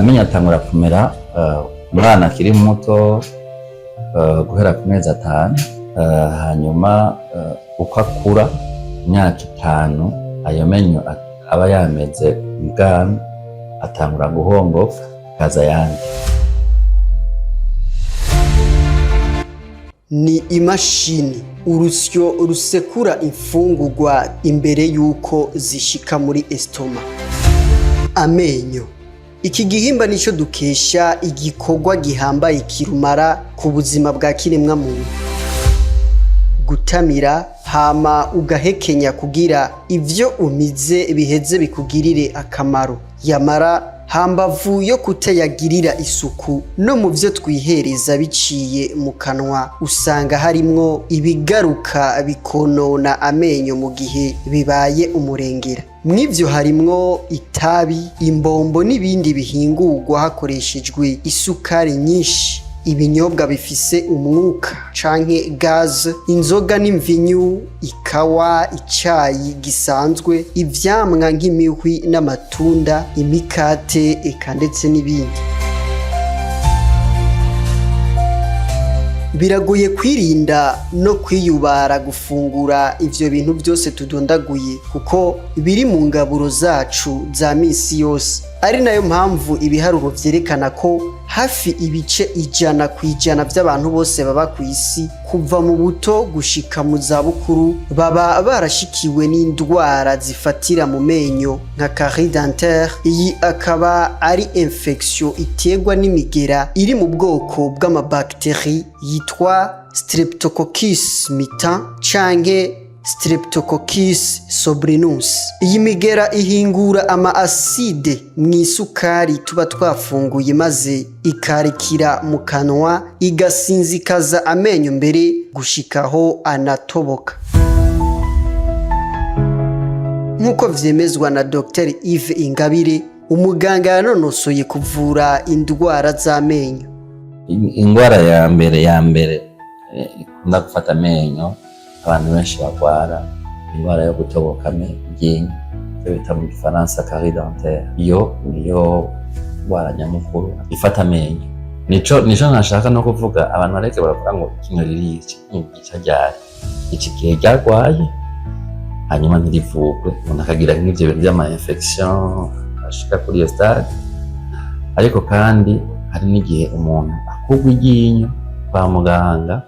amenyo atangura kumera umwana akiri muto guhera ku mezi 5 hanyuma uko akura imyaka 5 ayo menyo aba yameze ubwanwa atangura guhongoka kaza yandi. Ni imashini urusyo rusekura imfungurwa imbere yuko zishika muri estoma. Amenyo iki gihimba nico dukesha igikorwa gihambaye kirumara ku buzima bwa kiremwa muntu. Gutamira hama ugahekenya kugira ivyo umize biheze bikugirire akamaro. Yamara hambavu yo kutayagirira isuku no mu vyo twihereza biciye mu kanwa usanga harimwo ibigaruka bikonona amenyo mu gihe bibaye umurengera. Mw'ivyo harimwo itabi, imbombo n'ibindi bihingurwa hakoreshejwe isukari nyinshi, ibinyobwa bifise umwuka canke gaz, inzoga n'imvinyu, ikawa, icayi gisanzwe, ivyamwa nk'imihwi n'amatunda, imikate eka ndetse n'ibindi. Biragoye kwirinda no kwiyubara gufungura ivyo bintu byose tudondaguye kuko biri mu ngaburo zacu za misi yose. Ari nayo mpamvu ibiharuro vyerekana ko hafi ibice 100% by'abantu bose baba ku isi kuva mu buto gushika mu zabukuru baba barashikiwe n'indwara zifatira mu menyo nka carie dentaire. Iyi akaba ari infection iterwa n'imigera iri mu bwoko bw'amabacterie yitwa Streptococcus mitan canke Streptococcus sobrinus. Iyi migera ihingura ama acide mw'isukari tuba twafunguye maze ikarikira mu kanwa igasinzikaza amenyo mbere gushikaho anatoboka. Nkuko vyemezwa na Dr. Yves Ingabire, umuganga yanonosoye kuvura indwara z'amenyo. Indwara ya mbere ikunda gufata amenyo abantu benshi bagwara indwara yo gutoboka amenyo bita mu Gifaransa carie dentaire. Iyo niyo ndwara nyamukuru ifata amenyo. Nico nashaka no kuvuga abantu bareke baravuga ngo kino riri iki ryari iki gihe ryarwaye hanyuma ntirivugwe umuntu akagira nk'ivyo bintu by'ama infection ashika kuri iyo stade. Ariko kandi hari n'igihe umuntu akugwa iryinyo kwa muganga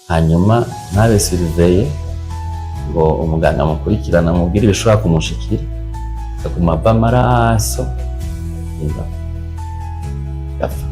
hanyuma nabe surveiller ngo umuganga amukurikirana amubwire ibishobora kumushikira akaguma ava amaraso gapfa.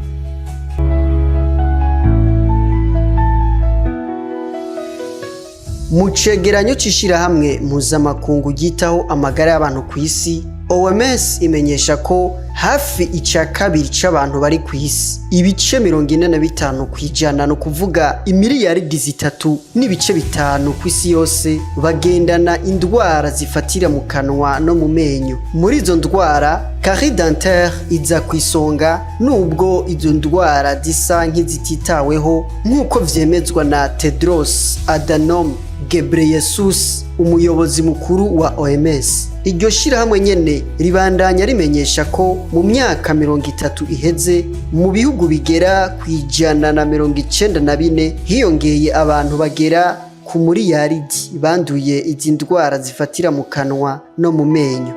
Mu cegeranyo c'ishirahamwe mpuzamakungu ryitaho amagara y'abantu ku isi, OMS imenyesha ko hafi 2/3 c'abantu bari ku isi, ibice 45% no kuvuga imiliyaridi 3 n'ibice 5 ku isi yose bagendana indwara zifatira mu kanwa no mu menyo. Muri izo ndwara carie dentaire iza kwisonga nubwo izo ndwara zisa nk'izititaweho nk'uko vyemezwa na Tedros Adhanom Ghebreyesus, umuyobozi mukuru wa OMS. Iryo shirahamwe nyene ribandanya rimenyesha ko mu myaka 30 iheze mu bihugu bigera ku 194 hiyongeye abantu bagera ku miliyaridi banduye izi ndwara zifatira mu kanwa no mu menyo.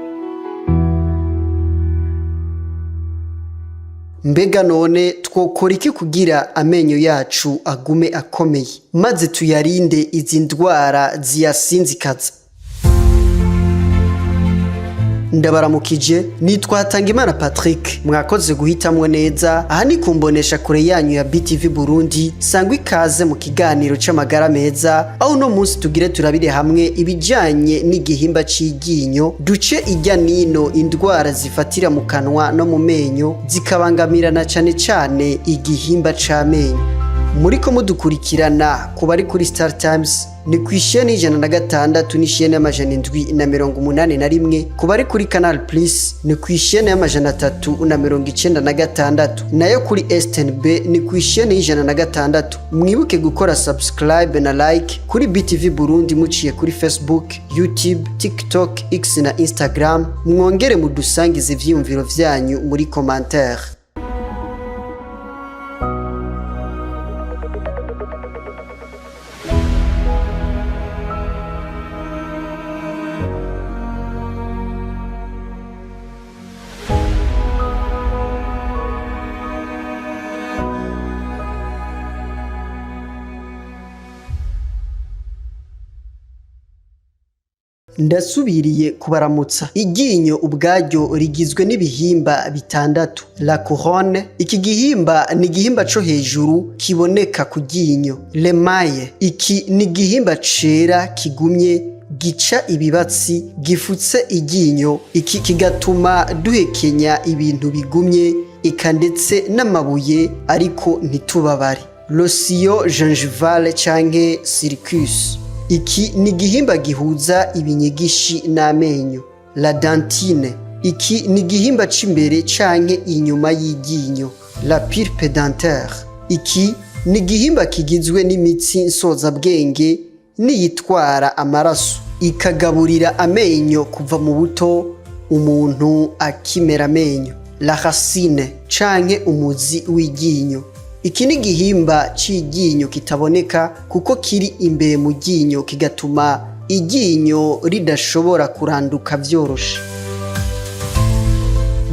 Mbega none twokora iki kugira amenyo yacu agume akomeye maze tuyarinde izi ndwara ziyasinzikaza? Ndabaramukije, nitwa Tangimana Patrick. Mwakoze guhitamwe neza. Aha ni kumbonesha kure yanyu ya BTV Burundi. Sangwa ikaze mu kiganiro c'amagara meza, aho no munsi tugire turabire hamwe ibijanye n'igihimba c'iryinyo, duce ijya nino indwara zifatira mu kanwa no mu menyo zikabangamirana cane cane igihimba c'amenyo. Muriko mudukurikirana ku bari kuri Star Times ni kwisheni 106 n'isheni y'amajana 781, ku bari kuri Canal Plus ni kwisheni y'amajana 396, nayo kuri STNB ni kwisheni 106. Mwibuke gukora subscribe na like kuri BTV Burundi muciye kuri Facebook, YouTube, TikTok, X na Instagram. Mwongere mudusangize ivyiyumviro vyanyu muri commentaire. ndasubiriye kubaramutsa. Iryinyo ubwaryo rigizwe n'ibihimba bitandatu. La couronne, iki gihimba ni igihimba co hejuru kiboneka ku ryinyo. L'emaille, iki ni igihimba cera kigumye gica ibibatsi gifutse iryinyo, iki kigatuma duhekenya ibintu bigumye eka ndetse n'amabuye ariko ntitubabare. L'osio gingivale canke circus, iki ni igihimba gihuza ibinyigishi n'amenyo. La dentine, iki ni igihimba c'imbere canke inyuma y'iryinyo. La pulpe dentaire, iki ni igihimba kigizwe n'imitsi nsozabwenge n'iyitwara amaraso ikagaburira amenyo kuva mu buto umuntu akimera amenyo. La racine canke umuzi w'iryinyo, iki ni igihimba c'iryinyo kitaboneka kuko kiri imbere mu ryinyo kigatuma iryinyo ridashobora kuranduka vyoroshe.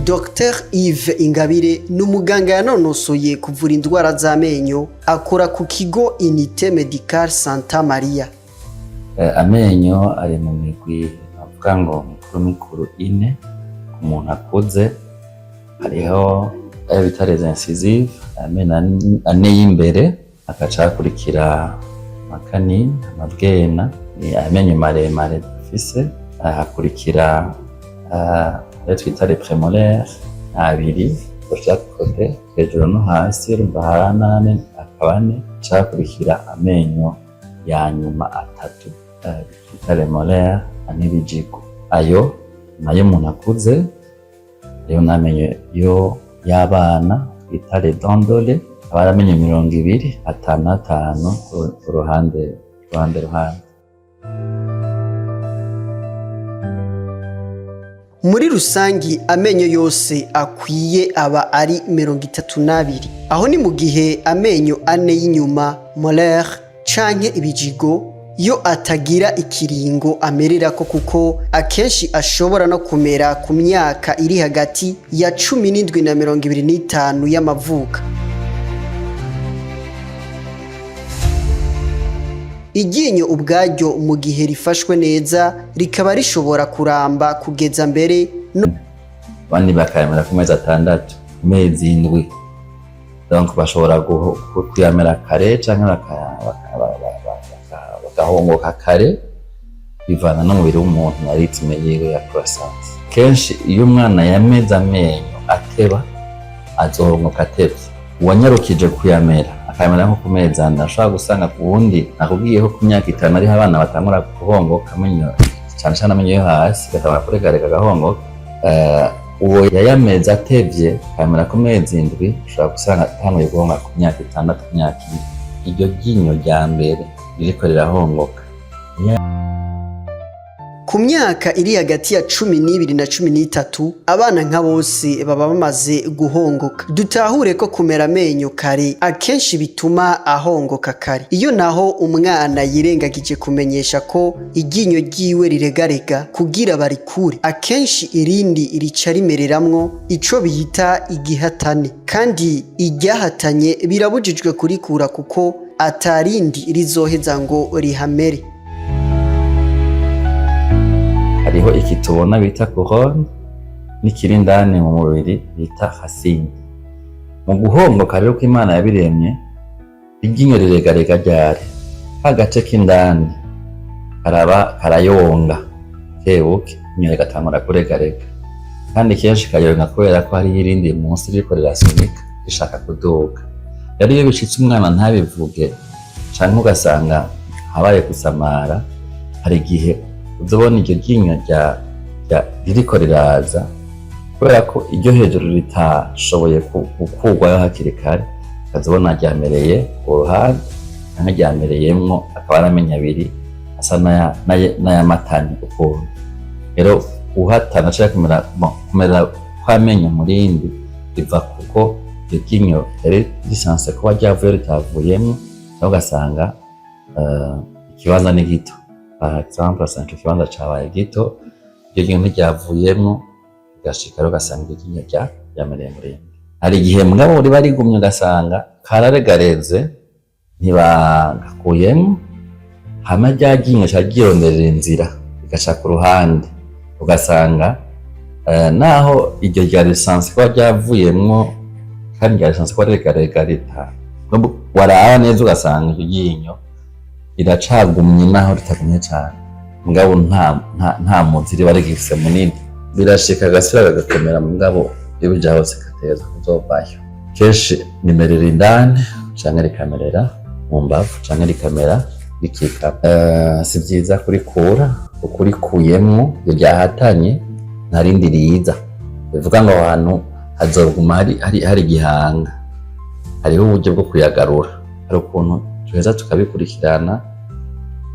Dr Yves Ingabire ni umuganga yanonosoye kuvura indwara z'amenyo, akora ku kigo Unité Médicale Santa Maria. Amenyo ari mu migwi avuga ngo mikuru ine ku muntu akuze. Hariho ayo bita les incisives, amenyo ane y'imbere, hakaca hakurikira amakanine, amabwena, amenyo maremare dufise, hakurikira ayo twita les prémolaires abiri gushika kote hejuru no hasi, urumva hari anane akaba ane, hakurikira amenyo ya nyuma atatu twita les molaires n'ibijigo. Ayo nayo umuntu akuze. Rero n'amenyo yo y'abana twita les dents de lait, aba ari amenyo 20, 5 ku ruhande. Muri rusangi amenyo yose akwiye aba ari 32. Aho ni mu gihe amenyo ane y'inyuma molaire canke ibijigo yo atagira ikiringo amererako kuko akenshi ashobora no kumera ku myaka iri hagati ya 17 na 25 y'amavuka. Iryinyo ubwaryo mu gihe rifashwe neza rikaba rishobora kuramba kugeza mbere bandi bakayamera ku mezi 6, mezi 7. Donc bashobora kuyamera kare canke bagahongoka kare bivana n'umubiri w'umuntu na ritme yiwe ya croissance. Kenshi iyo umwana yameze amenyo ateba azohongoka atevye. Uwanyarukije kuyamera akayamera nko ku mezi 4 ashobora gusanga ku wundi nakubwiyeho ku myaka 5 ari abana batangura guhongoka amenyo cyane amenyo yo hasi gataba kuregarega gahongoka. Uwo yayameze atevye akayamera ku mezi 7 ushobora gusanga atanguye guhongoka ku myaka 6, myaka 7. Iryo ryinyo rya mbere ririko rirahongoka. Ku myaka iri hagati ya 12 na 13 abana nka bose baba bamaze guhongoka. Dutahure ko kumera amenyo kare akenshi bituma ahongoka kare. Iyo naho umwana yirengagije kumenyesha ko iryinyo ryiwe riregarega kugira barikure, akenshi irindi rica rimereramwo ico biyita igihatane, kandi iryahatanye birabujijwe kurikura kuko atarindi rizoheza ngo rihamere. Hariho iki tubona bita couronne n'ikirindane mu mubiri bita racine. Mu guhongoka rero ko Imana yabiremye, iryinyo riregarega ryari agace k'indani karayonga kebuke inyo gatangura kuregarega, kandi kenshi kayonga kubera ko hari irindi munsi riko rirasunika rishaka kuduga. Rero iyo bishitse umwana ntabivuge canke ugasanga habaye gusamara, hari igihe uzobona iryo ryinyo ririko riraza kubera ko iryo hejuru ritashoboye gukurwayo hakiri kare, ukazibona ryamereye ku ruhande canke ryamereyemwo akaba ari amenyo abiri asa n'ayamatanye ukuntu. Rero uhatana canke kumera kw'amenyo murindi biva kuko iryo ryinyo yari risanzwe kuba ryavuye ritavuyemwo, naho ugasanga ikibanza ni gito. Par exemple, asanga ikibanza cabaye gito, iryo ryinyo ntiryavuyemwo, ugashika rero ugasanga iryo ryinyo ryamereye murindi. Hari igihe mugabo riba rigumye ugasanga kararegareze ntibagakuyemwo, hama rya ryinyo ca ryironderera inzira bigaca ku ruhande, ugasanga naho iryo rya lisansi kuba ryavuyemwo kandi rya lisansi kuba regareta waraba neza ugasanga iryo ryinyo riracagumye naho ritagumye cane, mugabo nta muzi riba rigifise munini, birashika agasura kagakomera mugabo iyo bija hose kateza kuzovayo. Kenshi rimerera indani canke rikamerera mu mbavu canke rikamera rikika. Si vyiza kurikura, kuko urikuyemwo ryahatanye nta rindi riza, bivuga ngo ahantu hazoguma hari igihanga. Hariho uburyo bwo kuyagarura, hari ukuntu tuheza tukabikurikirana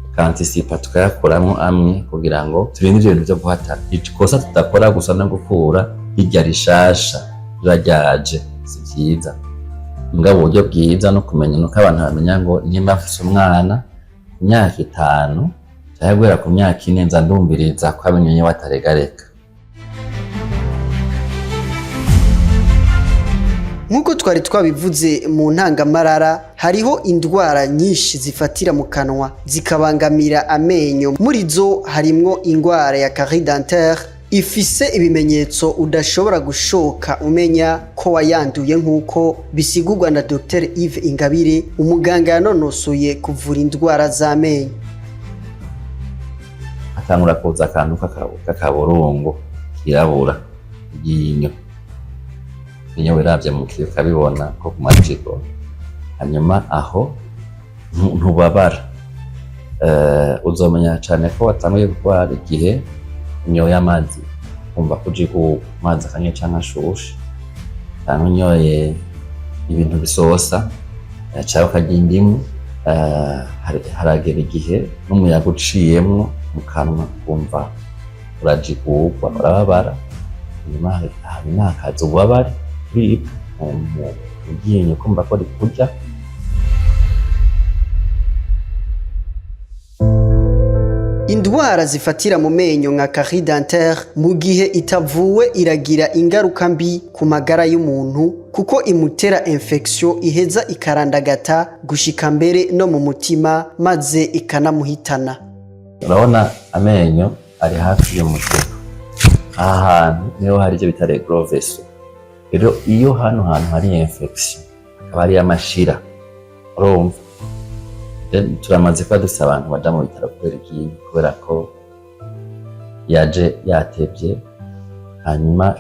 tukantisipa tukayakuramwo amwe kugira ngo turinde ivyo bintu vyo guhatana. Ikosa tudakora gusa no gukura hirya rishasha riba ryaje, si vyiza. Mugabo uburyo bwiza no kumenya nuko abantu bamenya ngo nyimba afise umwana imyaka 5 cyangwa guhera ku myaka 4 nza ndumviriza ko amenye wataregareka. Nkuko twari twabivuze mu ntangamarara, hariho indwara nyinshi zifatira mu kanwa zikabangamira amenyo. Muri zo harimwo indwara ya carie dentaire ifise ibimenyetso udashobora gushoka umenya ko wayanduye, nk'uko bisigurwa na Dr Yves Ingabire, umuganga yanonosoye kuvura indwara z'amenyo. Atangura kuza akantu k'akaburungu kirabura iryinyo, iyo wiravye mu kiyo ukabibona ko ku majigo, hanyuma aho ntubabara. Uzomenya cane ko watanguye kurwara igihe unyoye amazi, kumva kujigo amazi akanye canke ashushe, canke unyoye ibintu bisosa cyangwa ukarya indimu. Haragera igihe n'umuyaga uciyemwo mu kanwa kumva urajigurwa, urababara, hanyuma hakaza ububabare mu ryinyo kumva ko rikurya. Indwara zifatira mu menyo nka carie dentaire mu gihe itavuwe iragira ingaruka mbi ku magara y'umuntu, kuko imutera infection iheza ikarandagata gushika mbere no mu mutima, maze ikanamuhitana. Urabona amenyo ari hafi y'umutima, aha hantu niho hari ivyo bita gros vaisseau. Rero iyo hano hantu hari infection akaba ari amashira, urumva turamaze kuba dufise abantu baja mu bitaro kubera iryinyo, kubera ko yaje yatevye, hanyuma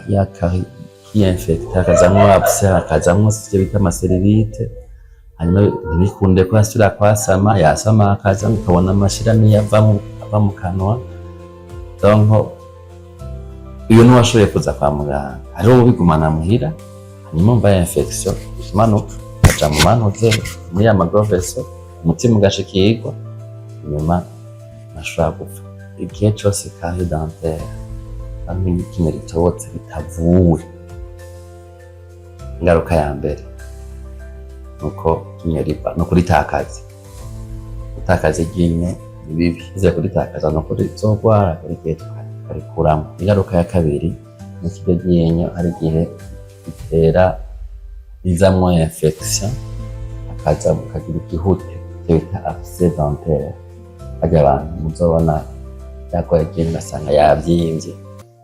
y'infecte hakazamwo abse, hakazamwo ivyo bita amaserivite, hanyuma ntibikunde ko asubira kwasama, yasama akazamwo ukabona amashira niyo ava mu kanwa. Donc iyo ntiwashoboye kuza kwa muganga, hariho ubigumana muhira, hanyuma umva infection imanuka aja mu mantuze muri ya gros vaisseau, umutima ugashikirwa, nyuma nashobora gupfa. Igihe cose carie dentaire hamwe n'ikintu ritobotse bitavuwe, ingaruka ya mbere nuko iryinyo riva no kuritakaza. Gutakaza iryinyo ni bibi, ize kuritakaza no kurizogwara igihe tukarikuramwo. Ingaruka ya kabiri nuko iryo ryinyo hari igihe bitera rizamwo infection, hakaza mukagira igihute bita abcès dentaire. Harya abantu muzobona yagoye iryinyo ugasanga yavyimvye,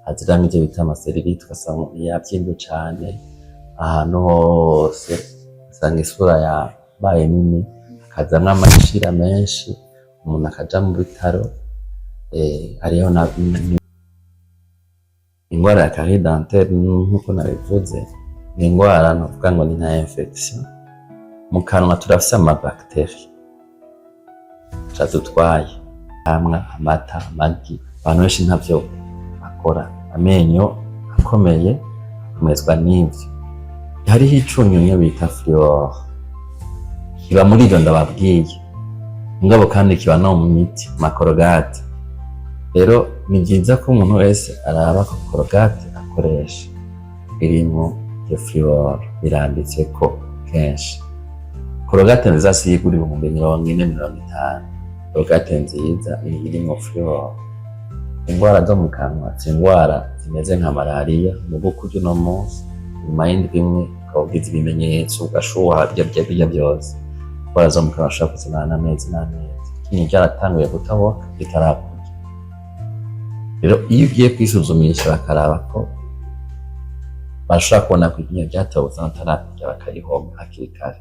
haziramwo ivyo bita amaserivite ugasanga yavyimvye cane ahantu hose, ugasanga isura yabaye nini, hakazamwo amashira menshi, umuntu akaja mu bitaro. Hariho na ingwara ya carie dentaire nkuko nabivuze, ni ingwara novuga ngo ni nka infection. Mu kanwa turafise amabacterie dutwaye, hamwe amata, amagi. Abantu benshi ntavyo bakora. Amenyo akomeye akomezwa n'ivyo. Hariho icunyunyu bita fluor, kiba muri ivyo ndababwiye, mugabo kandi kiba no mu miti, makorogate. Rero ni vyiza ko umuntu wese araba ko korogate akoresha irimwo iyo fluor, biranditseko kenshi. Korogate nziza sigura 40-50. Korogate nziza irimwo fluor. Ingwara zo mu kanwa zingwara zimeze nka malaria, mu bukuryo no munsi nyuma y'indwi imwe ukawugize ibimenyetso ugashuha birya byose. Ingwara zo mu kanwa ushobora kuzimana n'amezi n'amezi. Iryinyo ryaratanguye gutaboka ritarakurya, rero iyo ugiye kwisuzumisha bakaraba ko bashobora kubona ko iryinyo ryatobotse batararya bakarihoma hakiri kare.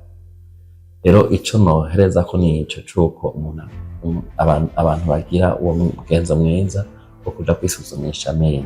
Rero ico nohereza ko ni ico cuko abantu bagira uwo mugenzo mwiza wo kuja kwisuzumisha amenyo.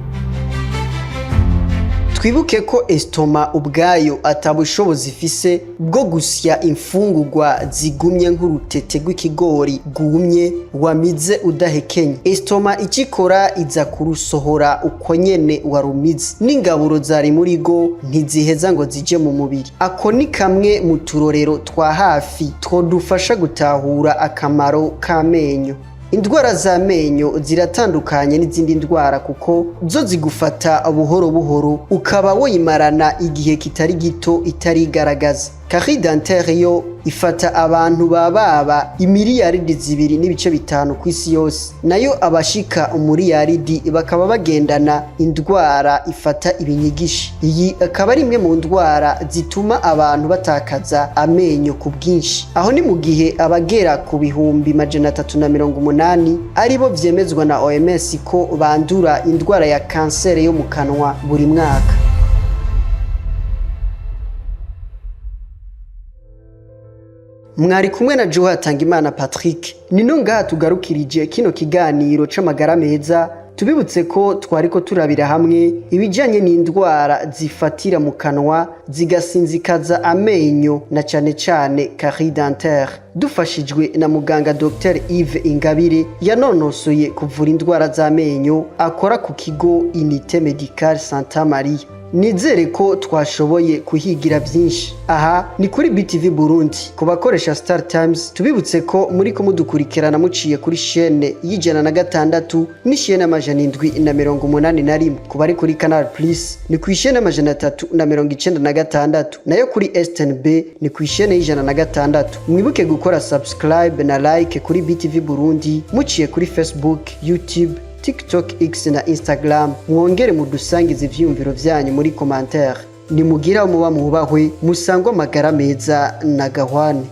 Twibuke ko estoma ubwayo atabushobozi ifise bwo gusya imfungurwa zigumye nk'urutete rw'ikigori rwumye wamize udahekenye. Estoma ikikora iza kurusohora uko nyene warumize, n'ingaburo zari muri go ntiziheza ngo zije mu mubiri. Ako ni kamwe mu turorero twa hafi twodufasha gutahura akamaro k'amenyo. Indwara z'amenyo ziratandukanye n'izindi ndwara kuko zo zigufata buhoro buhoro ukaba woyimarana igihe kitari gito itarigaragaza. Carie dentaire yo ifata abantu baba imiliyaridi 2.5 kw'isi yose, nayo abashika umuliyaridi bakaba bagendana indwara ifata ibinyigishi. Iyi akaba ari imwe mu ndwara zituma abantu batakaza amenyo ku bwinshi, aho ni mu gihe abagera ku bihumbi 380 aribo vyemezwa na OMS ko bandura indwara ya kanseri yo mu kanwa buri mwaka. Mwari kumwe na Joe Hatangimana Patrick. Nino ngaha tugarukirije kino kiganiro c'amagara meza, tubibutse ko twariko turabira hamwe ibijanye n'indwara zifatira mu kanwa zigasinzikaza amenyo na cane cane carie dentaire, dufashijwe na muganga Dr Yves Ingabire yanonosoye kuvura indwara z'amenyo, akora ku kigo Unité Médicale Santa Maria. Nizere ko twashoboye kuhigira byinshi. Aha ni kuri BTV Burundi. Ku bakoresha Star Times tubibutse ko muri ko mudukurikirana muciye kuri chaîne y'106 n'chaîne y'781. Ku bari kuri Canal Plus ni ku chaîne y'396, nayo kuri STNB ni ku chaîne y'106. Mwibuke gukora subscribe na like kuri BTV Burundi muciye kuri Facebook, YouTube, TikTok, X na Instagram. Mwongere mudusangize ivyumviro vyanyu muri commentaire. Nimugira umuba mubahwe, musangwa magara meza na gahwane.